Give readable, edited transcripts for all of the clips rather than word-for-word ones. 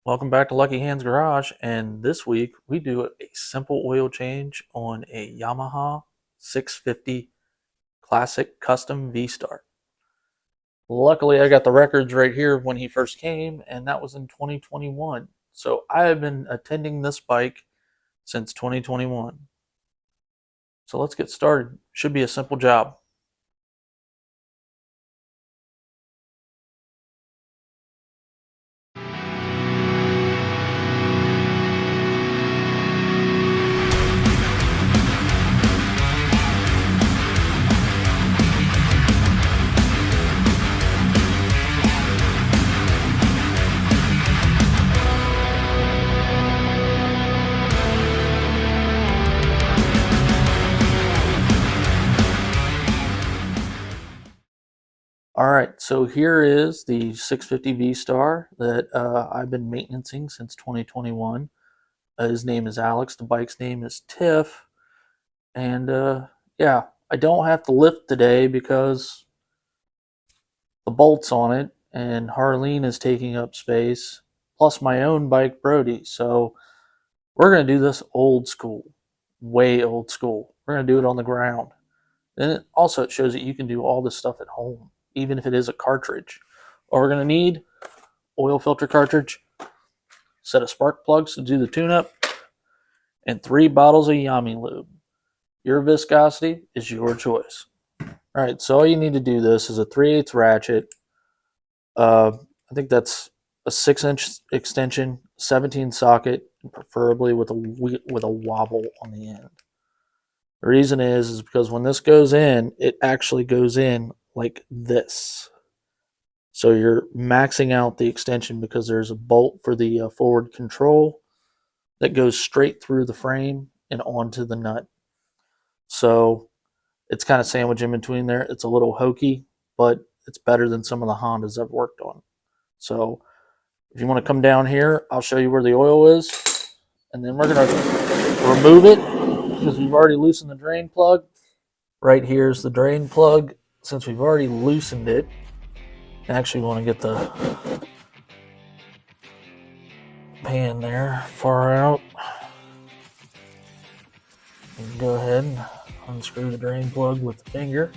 Welcome back to Lucky Hands Garage, and this week we do a simple oil change on a Yamaha 650 Classic Custom Vstar. Luckily, I got the records right here of when he first came, and that was in 2021. So I have been attending this bike since 2021. So let's get started. Should be a simple job. All right, so here is the 650 V-Star that I've been maintaining since 2021. His name is Alex. The bike's name is Tiff. And yeah, I don't have to lift today because the bolt's on it and Harleen is taking up space, plus my own bike, Brody. So we're going to do this old school, way old school. We're going to do it on the ground. And it shows that you can do all this stuff at home, even if it is a cartridge. What we're going to need: oil filter cartridge, set of spark plugs to do the tune-up, and 3 bottles of Yami lube. Your viscosity is your choice. All right, so all you need to do this is a 3/8 ratchet. I think that's a 6-inch extension, 17 socket, preferably with a wobble on the end. The reason is because when this goes in, it actually goes in like this. So you're maxing out the extension because there's a bolt for the forward control that goes straight through the frame and onto the nut. So it's kind of sandwiched in between there. It's a little hokey, but it's better than some of the Hondas I've worked on. So if you want to come down here, I'll show you where the oil is, and then we're going to remove it because we've already loosened the drain plug. Right here is the drain plug. Since we've already loosened it, I actually want to get the pan there far out. And go ahead and unscrew the drain plug with the finger,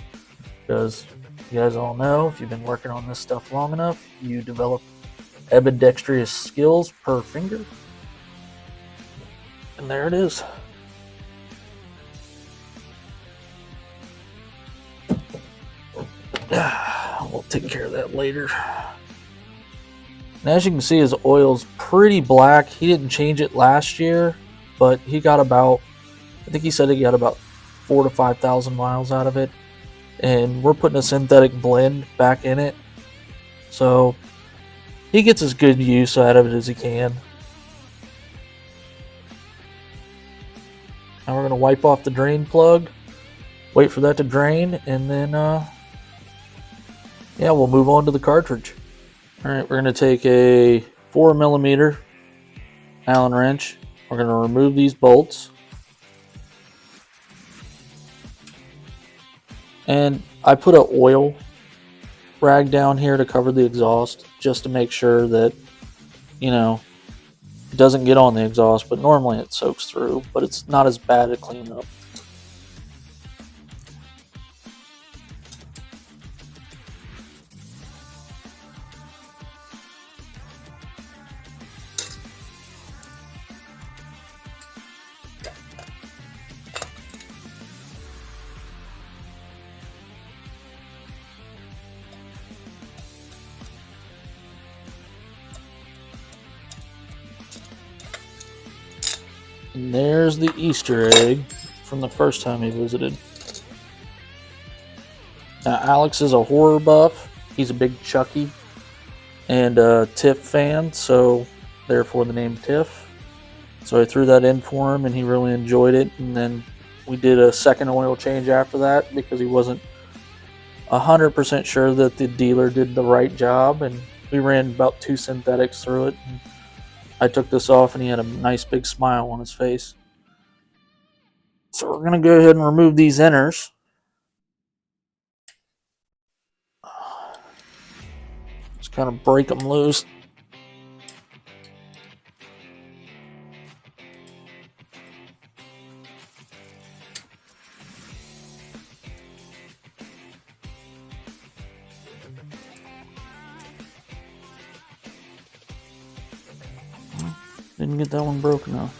because you guys all know, if you've been working on this stuff long enough, you develop ambidextrous skills per finger. And there it is. We'll take care of that later. And as you can see, his oil's pretty black. He didn't change it last year, but he got about, I think he said he got about 4,000 to 5,000 miles out of it. And we're putting a synthetic blend back in it, so he gets as good use out of it as he can. Now we're going to wipe off the drain plug, wait for that to drain, and then yeah, we'll move on to the cartridge. Alright, we're going to take a 4mm Allen wrench. We're going to remove these bolts. And I put an oil rag down here to cover the exhaust, just to make sure that, you know, it doesn't get on the exhaust, but normally it soaks through, but it's not as bad to clean up. And there's the Easter egg from the first time he visited. Now, Alex is a horror buff. He's a big Chucky and a Tiff fan, so therefore the name Tiff. So I threw that in for him, and he really enjoyed it. And then we did a second oil change after that because he wasn't 100% sure that the dealer did the right job, and we ran about 2 synthetics through it. And I took this off, and he had a nice big smile on his face. So we're going to go ahead and remove these inners. Just kind of break them loose. Didn't get that one broken off.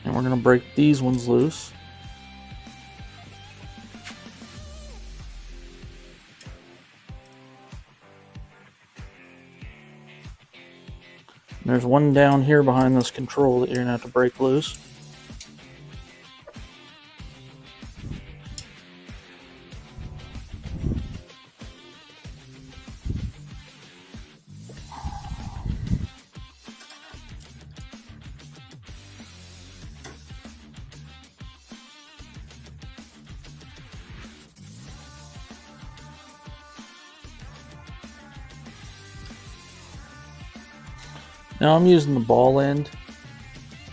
And we're going to break these ones loose. And there's one down here behind this control that you're going to have to break loose. Now I'm using the ball end.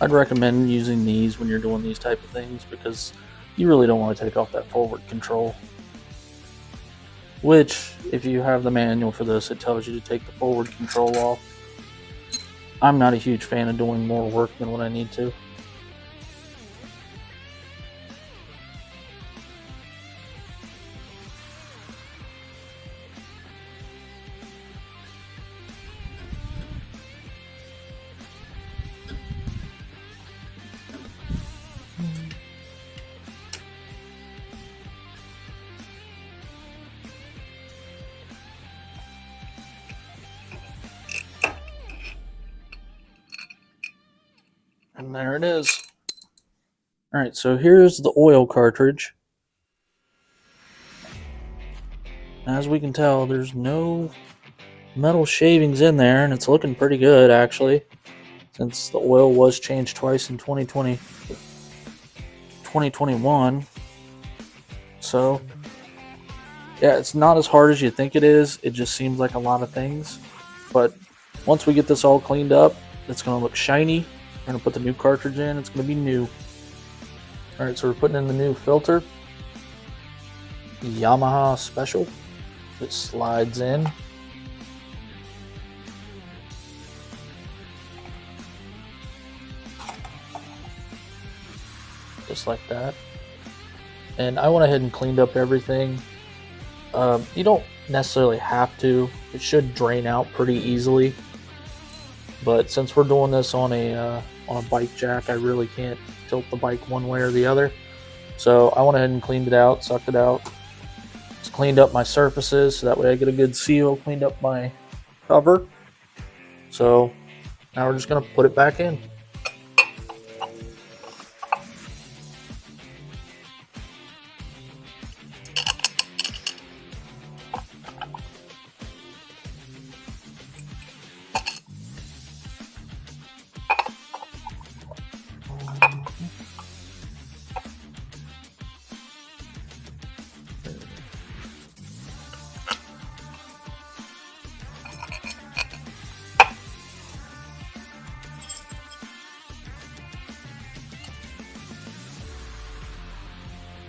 I'd recommend using these when you're doing these type of things because you really don't want to take off that forward control. Which, if you have the manual for this, it tells you to take the forward control off. I'm not a huge fan of doing more work than what I need to. And there it is. Alright, so here's the oil cartridge. As we can tell, there's no metal shavings in there, and it's looking pretty good actually, since the oil was changed twice in 2021. So, yeah, it's not as hard as you think it is. It just seems like a lot of things. But once we get this all cleaned up, it's going to look shiny. We're going to put the new cartridge in. It's going to be new. Alright, so we're putting in the new filter. Yamaha Special. It slides in. Just like that. And I went ahead and cleaned up everything. You don't necessarily have to. It should drain out pretty easily. But since we're doing this on a bike jack, I really can't tilt the bike one way or the other. So I went ahead and cleaned it out, sucked it out. Just cleaned up my surfaces so that way I get a good seal. Cleaned up my cover. So now we're just going to put it back in.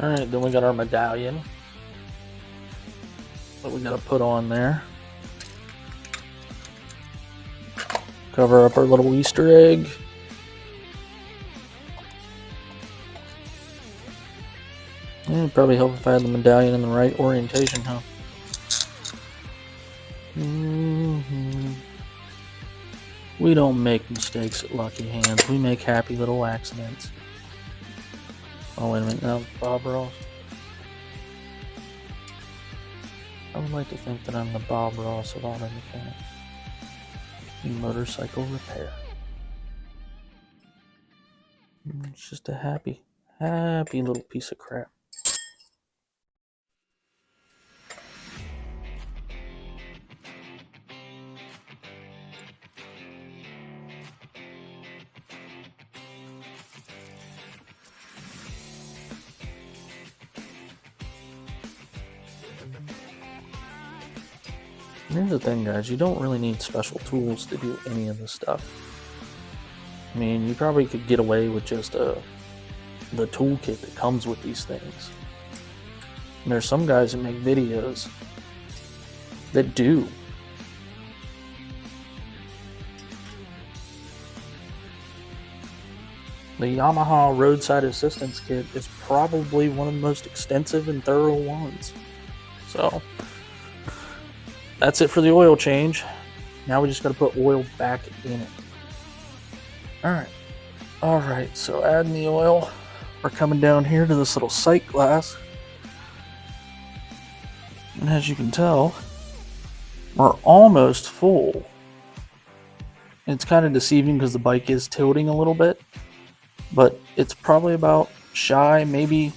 Alright, then we got our medallion that we gotta put on there. Cover up our little Easter egg. It'd probably help if I had the medallion in the right orientation, huh? We don't make mistakes at Lucky Hands. We make happy little accidents. Oh, wait a minute. Now, Bob Ross. I would like to think that I'm the Bob Ross of auto mechanics. Motorcycle repair. It's just a happy little piece of crap. Here's the thing, guys, you don't really need special tools to do any of this stuff. I mean, you probably could get away with just the toolkit that comes with these things. And there's some guys that make videos that do. The Yamaha roadside assistance kit is probably one of the most extensive and thorough ones. So that's it for the oil change. Now we just got to put oil back in it. Alright, so adding the oil. We're coming down here to this little sight glass. And as you can tell, we're almost full. It's kind of deceiving because the bike is tilting a little bit. But it's probably about shy, maybe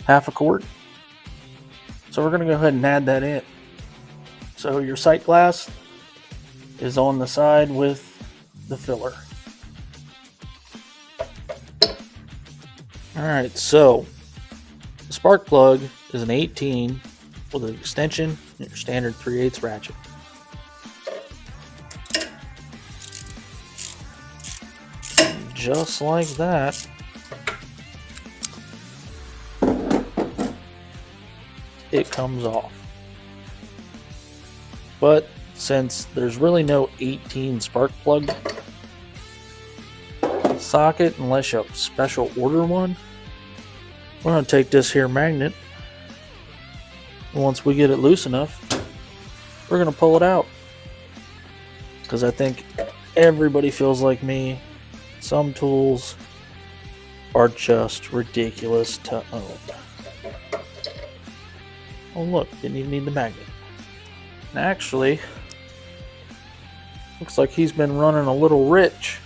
half a quart. So we're going to go ahead and add that in. So your sight glass is on the side with the filler. Alright, so the spark plug is an 18 with an extension and your standard 3/8 ratchet. And just like that, it comes off. But since there's really no 18 spark plug socket unless you special order one, we're going to take this here magnet. Once we get it loose enough, we're going to pull it out. Because I think everybody feels like me. Some tools are just ridiculous to own. Oh look, didn't even need the magnet. And actually, looks like he's been running a little rich.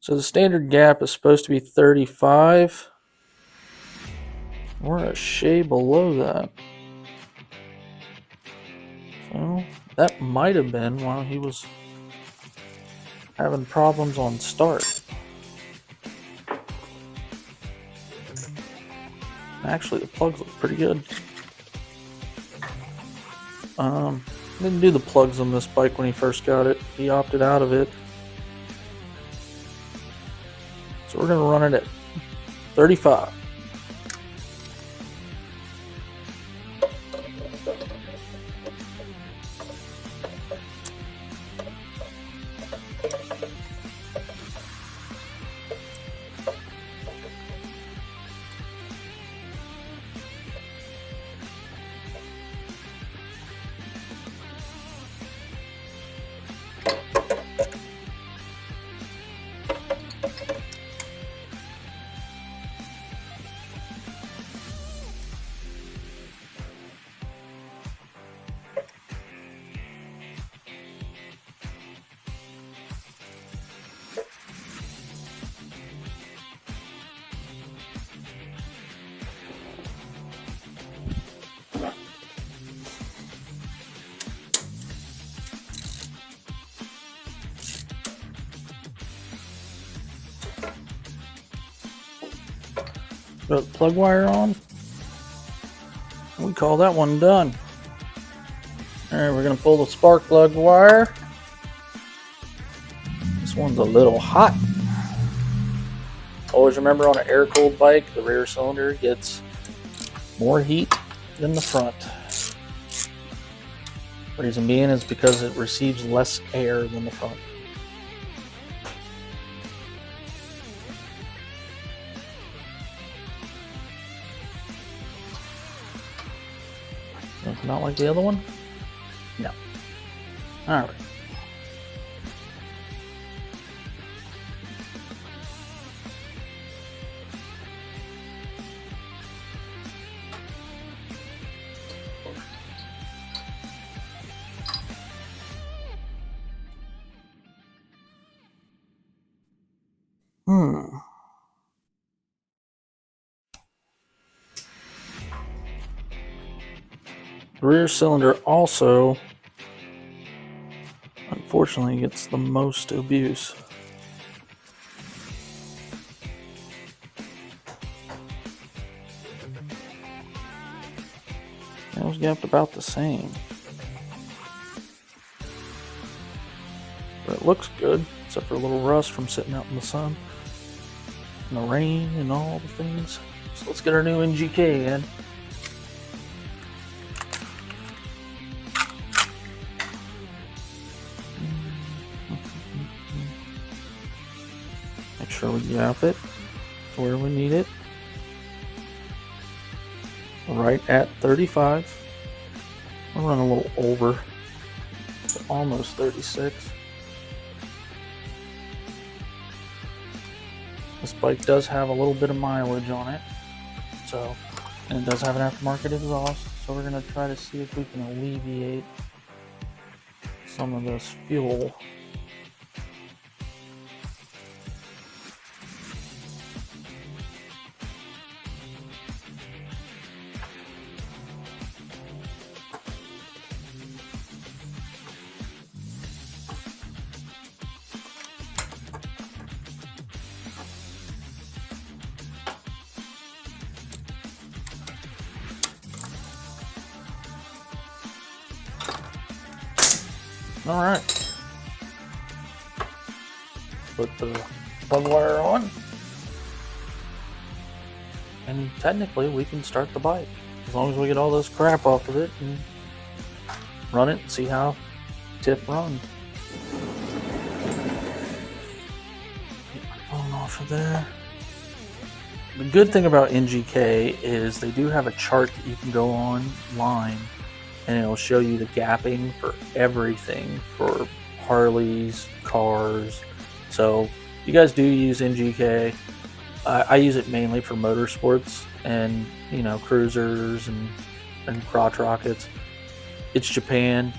So the standard gap is supposed to be 35. We're a shade below that. So that might have been while he was having problems on start. Actually, the plugs look pretty good. Didn't do the plugs on this bike when he first got it. He opted out of it. So we're going to run it at 35. Put the plug wire on. We call that one done. Alright, we're going to pull the spark plug wire. This one's a little hot. Always remember, on an air-cooled bike, the rear cylinder gets more heat than the front. Reason being is because it receives less air than the front. Not like the other one? No. Alright. The rear cylinder also, unfortunately, gets the most abuse. It was gapped about the same. But it looks good, except for a little rust from sitting out in the sun and the rain and all the things. So let's get our new NGK in. Make sure we gap it to where we need it. Right at 35. I'll run a little over, so almost 36. This bike does have a little bit of mileage on it, and it does have an aftermarket exhaust, so we're going to try to see if we can alleviate some of this fuel. All right, put the plug wire on, and technically we can start the bike as long as we get all this crap off of it and run it and see how TIFF runs. Get my phone off of there. The good thing about NGK is they do have a chart that you can go online and it'll show you the gapping for everything for Harleys, cars. So you guys do use NGK. I use it mainly for motorsports and cruisers and crotch rockets. It's Japan,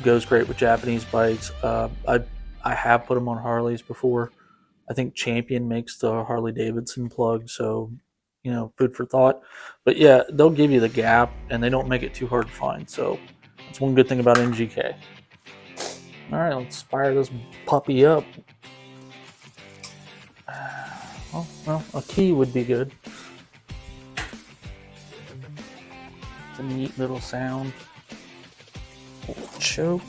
goes great with Japanese bikes. I have put them on Harleys before. I think Champion makes the Harley Davidson plug, so food for thought. But yeah, they'll give you the gap and they don't make it too hard to find. So that's one good thing about NGK. All right, let's fire this puppy up. Well, a key would be good. It's a neat little sound. Choke.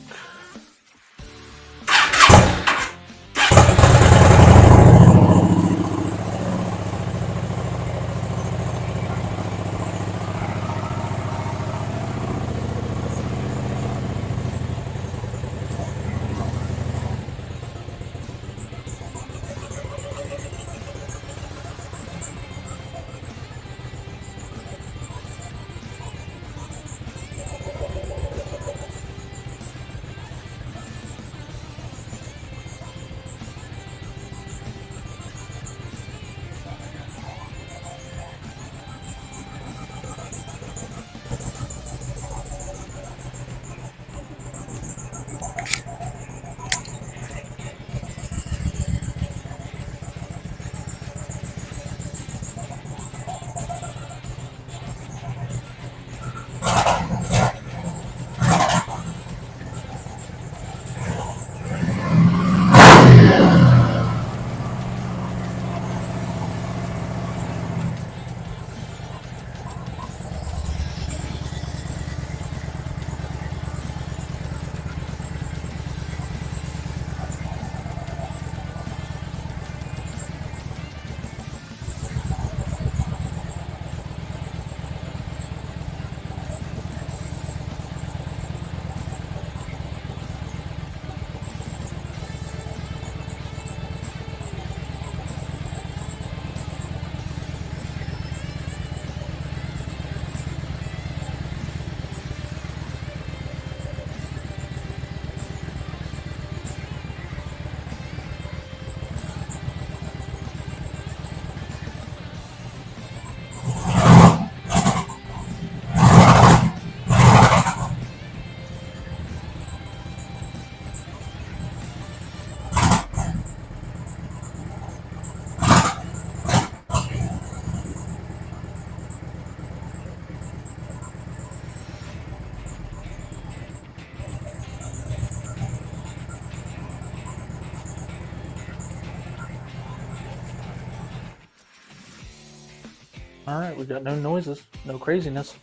All right, we got no noises, no craziness.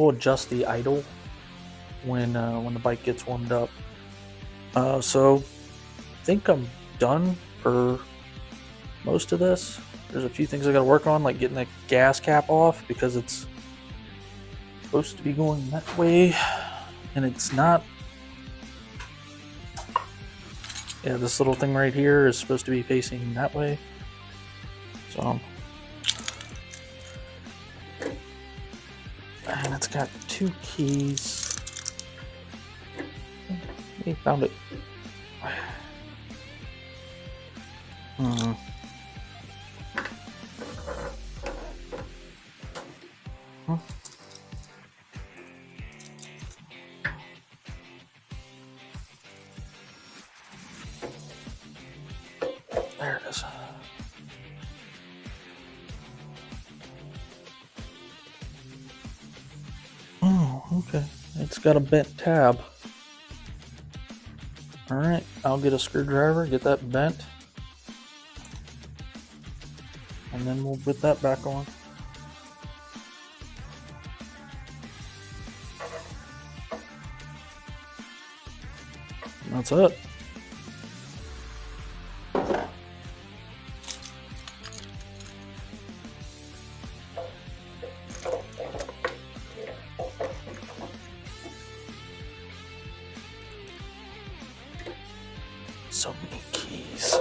we'll adjust the idle when the bike gets warmed up. So I think I'm done for most of this. There's a few things I got to work on, like getting the gas cap off because it's supposed to be going that way and it's not. Yeah, this little thing right here is supposed to be facing that way. So, and it's got 2 keys. We found it. There it is. Oh, okay. It's got a bent tab. Alright, I'll get a screwdriver, get that bent, and then we'll put that back on. And that's it. So many keys.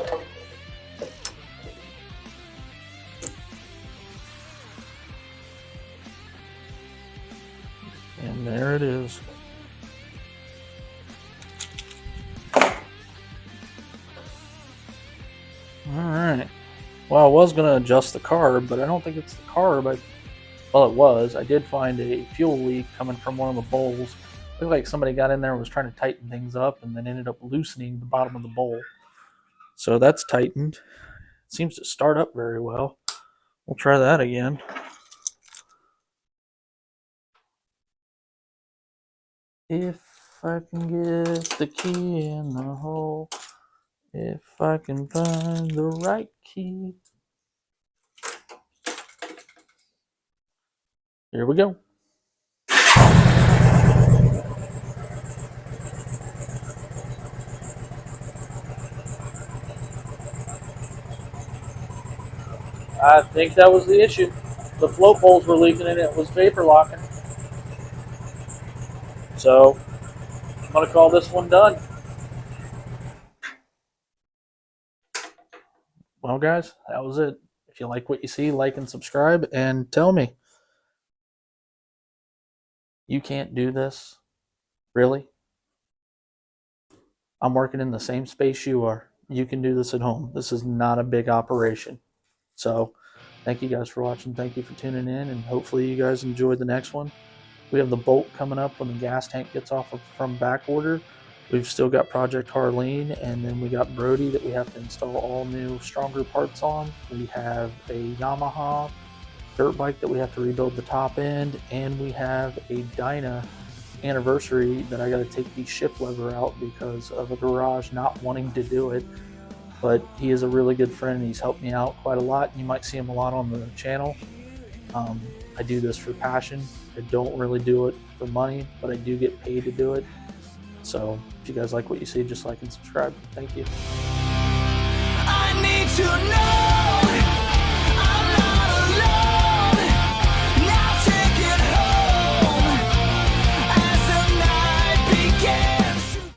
And there it is. Alright. Well, I was going to adjust the carb, but I don't think it's the carb. Well, it was. I did find a fuel leak coming from one of the bowls. Looked like somebody got in there and was trying to tighten things up and then ended up loosening the bottom of the bowl. So that's tightened. It seems to start up very well. We'll try that again. If I can get the key in the hole, if I can find the right key. Here we go. I think that was the issue. The float bowls were leaking and it was vapor locking. So I'm going to call this one done. Well, guys, that was it. If you like what you see, like and subscribe and tell me. You can't do this? Really? I'm working in the same space you are. You can do this at home. This is not a big operation. So thank you guys for watching. Thank you for tuning in, and hopefully you guys enjoyed the next one. We have the bolt coming up when the gas tank gets off from back order. We've still got Project Harleen, and then we got Brody that we have to install all new stronger parts on. We have a Yamaha dirt bike that we have to rebuild the top end, and we have a Dyna anniversary that I got to take the shift lever out because of a garage not wanting to do it. But he is a really good friend and he's helped me out quite a lot. You might see him a lot on the channel. I do this for passion. I don't really do it for money, but I do get paid to do it. So if you guys like what you see, just like and subscribe. Thank you. I need to know.